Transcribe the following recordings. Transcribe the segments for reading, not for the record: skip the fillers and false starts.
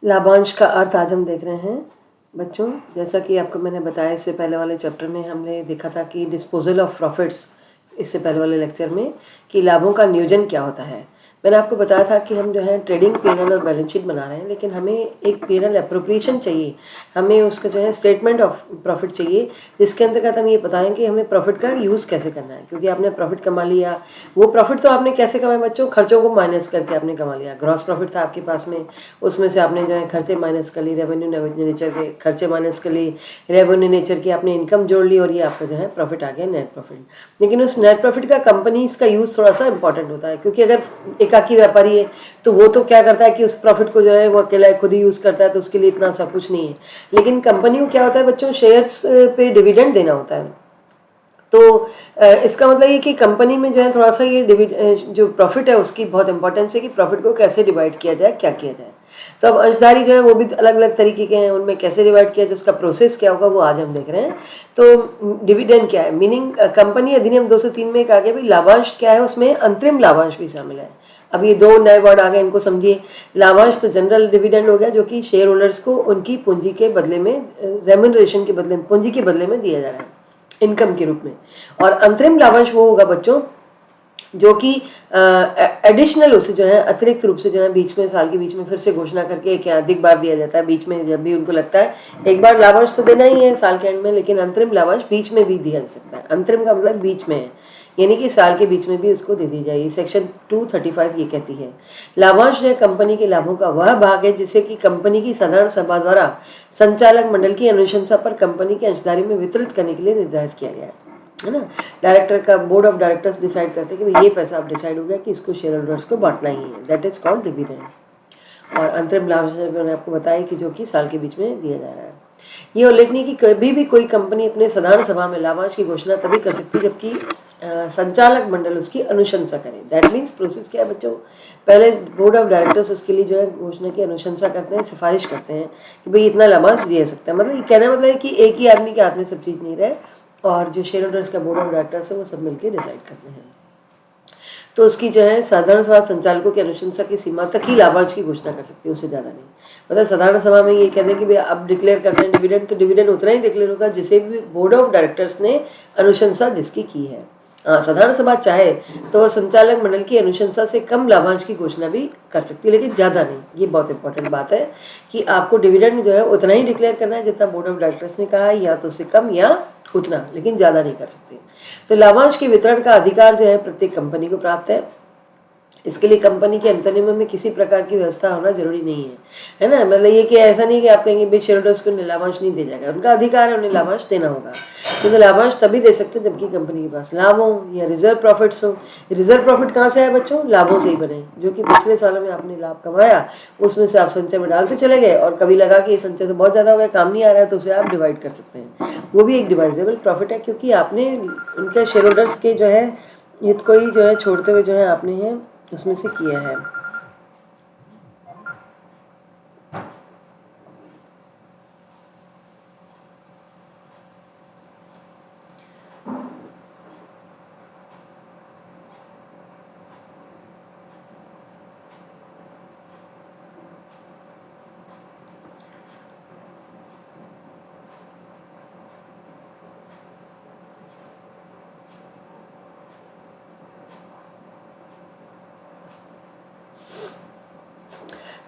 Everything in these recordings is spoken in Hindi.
लाभांश का अर्थ आज हम देख रहे हैं बच्चों। जैसा कि आपको मैंने बताया इससे पहले वाले चैप्टर में हमने देखा था कि डिस्पोजल ऑफ प्रॉफिट्स, इससे पहले वाले लेक्चर में कि लाभों का नियोजन क्या होता है। मैंने आपको बताया था कि हम जो है ट्रेडिंग पीएनएल और बैलेंस शीट बना रहे हैं, लेकिन हमें एक पीएनएल एप्रोप्रिएशन चाहिए, हमें उसका जो है स्टेटमेंट ऑफ प्रॉफिट चाहिए, जिसके अंतर्गत हम ये बताएं कि हमें प्रॉफिट का यूज़ कैसे करना है। क्योंकि आपने प्रॉफिट कमा लिया, वो प्रॉफिट तो आपने कैसे कमाया बच्चों, खर्चों को माइनस करके आपने कमा लिया। ग्रॉस प्रॉफिट था आपके पास में, उसमें से आपने जो है खर्चे माइनस कर ली, रेवेन्यू नेचर के खर्चे माइनस कर ली, रेवेन्यू नेचर की आपने इनकम जोड़ ली, और ये आपका जो है प्रॉफिट आ गया नेट प्रॉफिट। लेकिन उस नेट प्रॉफिट का कंपनीज का यूज़ थोड़ा सा इंपॉर्टेंट होता है, क्योंकि अगर एकाकी व्यापारी है तो वो तो क्या करता है कि उस प्रॉफिट को जो है वो अकेला खुद ही यूज़ करता है, तो उसके लिए इतना सब कुछ नहीं है। लेकिन कंपनी को क्या होता है बच्चों, शेयर्स पे डिविडेंड देना होता है। तो इसका मतलब ये कि कंपनी में जो है थोड़ा सा ये जो प्रॉफिट है उसकी बहुत इंपॉर्टेंस है कि प्रॉफिट को कैसे डिवाइड किया जाए, क्या किया जाए। तो अब अंशधारी जो है वो भी अलग अलग तरीके के हैं, उनमें कैसे डिवाइड किया जाए, उसका प्रोसेस क्या होगा वो आज हम देख रहे हैं। तो डिविडेंड क्या है, मीनिंग कंपनी अधिनियम 203 में एक आ गया भाई लाभांश क्या है, उसमें अंतरिम लाभांश भी शामिल है। अब ये दो नए वर्ड आ गए, इनको समझिए। लाभांश तो जनरल डिविडेंड हो गया, जो कि शेयर होल्डर्स को उनकी पूंजी के बदले में, रेम्यूनरेशन के बदले में, पूंजी के बदले में दिया जा रहा है इनकम के रूप में। और अंतरिम लाभांश वो होगा बच्चों जो कि एडिशनल उसे जो है अतिरिक्त रूप से जो है बीच में, साल के बीच में फिर से घोषणा करके एक या अधिक बार दिया जाता है। बीच में जब भी उनको लगता है, एक बार लाभांश तो देना ही है साल के एंड में, लेकिन अंतरिम लाभांश बीच में भी दिया जा सकता है। अंतरिम का मतलब बीच में है, यानी कि साल के बीच में भी उसको दे दी जाएगी। सेक्शन 235 ये कहती है लाभांश जो है कंपनी के लाभों का वह भाग है जिसे कि कंपनी की साधारण सभा द्वारा संचालक मंडल की अनुशंसा पर कंपनी के अंशधारी में वितरित करने के लिए निर्धारित किया गया है ना। डायरेक्टर का, बोर्ड ऑफ डायरेक्टर्स डिसाइड करते हैं कि भाई ये पैसा अब डिसाइड हो गया कि इसको शेयर होल्डर्स को बांटना ही है, दैट इज कॉल्ड डिविडेंड। और अंतरिम लाभांश मैंने आपको बताया कि जो कि साल के बीच में दिया जा रहा है। ये उल्लेखनीय कि कभी भी कोई कंपनी अपने साधारण सभा में लाभांश की घोषणा तभी कर सकती है जबकि संचालक मंडल उसकी अनुशंसा करे। दैट मीन्स प्रोसेस क्या है बच्चों, पहले बोर्ड ऑफ डायरेक्टर्स उसके लिए जो है घोषणा की अनुशंसा करते हैं, सिफारिश करते हैं कि भाई इतना लाभांश दिया सकता है। मतलब ये कहना मतलब है कि एक ही आदमी के हाथ में सब चीज़ नहीं रहे, और जो शेयर होल्डर्स का बोर्ड ऑफ डायरेक्टर्स है वो सब मिलकर डिसाइड करते हैं। तो उसकी जो है साधारण सभा संचालकों की अनुशंसा की सीमा तक ही लाभांश की घोषणा कर सकती है, उससे ज़्यादा नहीं। मतलब साधारण सभा में ये कहते हैं कि भाई अब डिक्लेयर करते हैं डिविडेंड, तो डिविडेंड उतना ही डिक्लेयर होगा जिसे भी बोर्ड ऑफ डायरेक्टर्स ने अनुशंसा जिसकी की है। साधारण सभा चाहे तो संचालक मंडल की अनुशंसा से कम लाभांश की घोषणा भी कर सकती है, लेकिन ज़्यादा नहीं। ये बहुत इंपॉर्टेंट बात है कि आपको डिविडेंड जो है उतना ही डिक्लेयर करना है जितना बोर्ड ऑफ डायरेक्टर्स ने कहा है, या तो उससे कम या उतना, लेकिन ज़्यादा नहीं कर सकते। तो लाभांश के वितरण का अधिकार जो है प्रत्येक कंपनी को प्राप्त है। इसके लिए कंपनी के अंतर्नियम में किसी प्रकार की व्यवस्था होना जरूरी नहीं है ना। मतलब ये कि ऐसा नहीं कि आप कहेंगे भाई शेयर होल्डर्स को लाभांश नहीं दिया जाएगा, उनका अधिकार है, उन्हें लाभांश देना होगा। क्योंकि लाभांश तभी दे सकते हैं जबकि कंपनी के पास लाभ हो या रिजर्व प्रॉफिट्स हो। रिजर्व प्रॉफिट कहाँ से है बच्चों, लाभों से ही बने, जो कि पिछले सालों में आपने लाभ कमाया उसमें से आप संचय में डालते चले गए, और कभी लगा कि ये संचय तो बहुत ज़्यादा हो गया, काम नहीं आ रहा है, तो उसे आप डिवाइड कर सकते हैं। वो भी एक डिवाइजेबल प्रॉफिट है, क्योंकि आपने उनके शेयर होल्डर्स के जो है हित को ही जो है छोड़ते हुए जो है आपने है उसमें से किया है।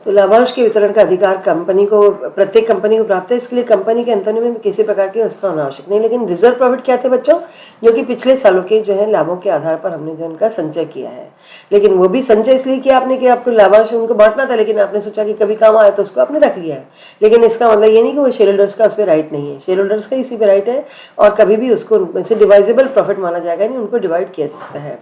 तो लाभांश के वितरण का अधिकार कंपनी को, प्रत्येक कंपनी को प्राप्त है। इसके लिए कंपनी के अंतर्नियम में किसी प्रकार की व्यवस्था होना आवश्यक नहीं। लेकिन रिजर्व प्रॉफिट क्या थे बच्चों, जो कि पिछले सालों के जो है लाभों के आधार पर हमने जो उनका संचय किया है। लेकिन वो भी संचय इसलिए किया आपने कि आपको लाभांश उनको बांटना था, लेकिन आपने सोचा कि कभी काम आया तो उसको आपने रख लिया है। लेकिन इसका मतलब ये नहीं कि वो शेयर होल्डर्स का उस पर राइट नहीं है, शेयर होल्डर्स का इसी पर राइट है, और कभी भी उसको उनमें से डिवाइजेबल प्रॉफिट माना जाएगा, नहीं उनको डिवाइड किया जा सकता है।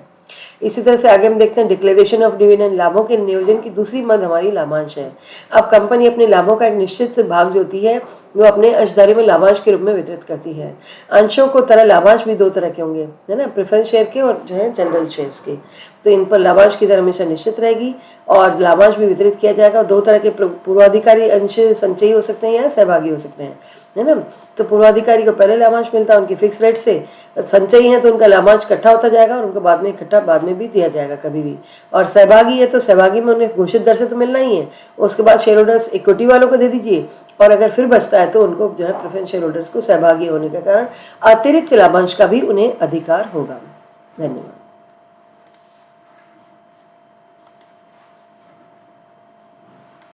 इसी तरह से आगे हम देखते हैं डिक्लेरेशन ऑफ डिविडेंड। लाभों के नियोजन की दूसरी मद हमारी लाभांश है। अब कंपनी अपने लाभों का एक निश्चित भाग जो होती है वो अपने अंशधारी में लाभांश के रूप में वितरित करती है। अंशों को तरह लाभांश भी दो तरह के होंगे, है ना, प्रेफरेंस शेयर के और जो है जनरल शेयर्स के। तो इन पर लाभांश की दर हमेशा निश्चित रहेगी और लाभांश भी वितरित किया जाएगा। दो तरह के पूर्वाधिकारी अंश संचयी हो सकते हैं या सहभागी हो सकते हैं। है ना। तो पूर्वाधिकारी को पहले लाभांश मिलता है उनकी फिक्स रेट से, संचयी है तो उनका लाभांश इकट्ठा होता जाएगा और उनको बाद में इकट्ठा बाद में भी दिया जाएगा कभी भी। और सहभागी है तो सहभागी में उन्हें घोषित दर से तो मिलना ही है, उसके बाद शेयर होल्डर्स इक्विटी वालों को दे दीजिए, और अगर फिर बचता है तो उनको जो है प्रेफरेंस शेयर होल्डर्स को सहभागी होने के कारण अतिरिक्त लाभांश का भी उन्हें अधिकार होगा। धन्यवाद।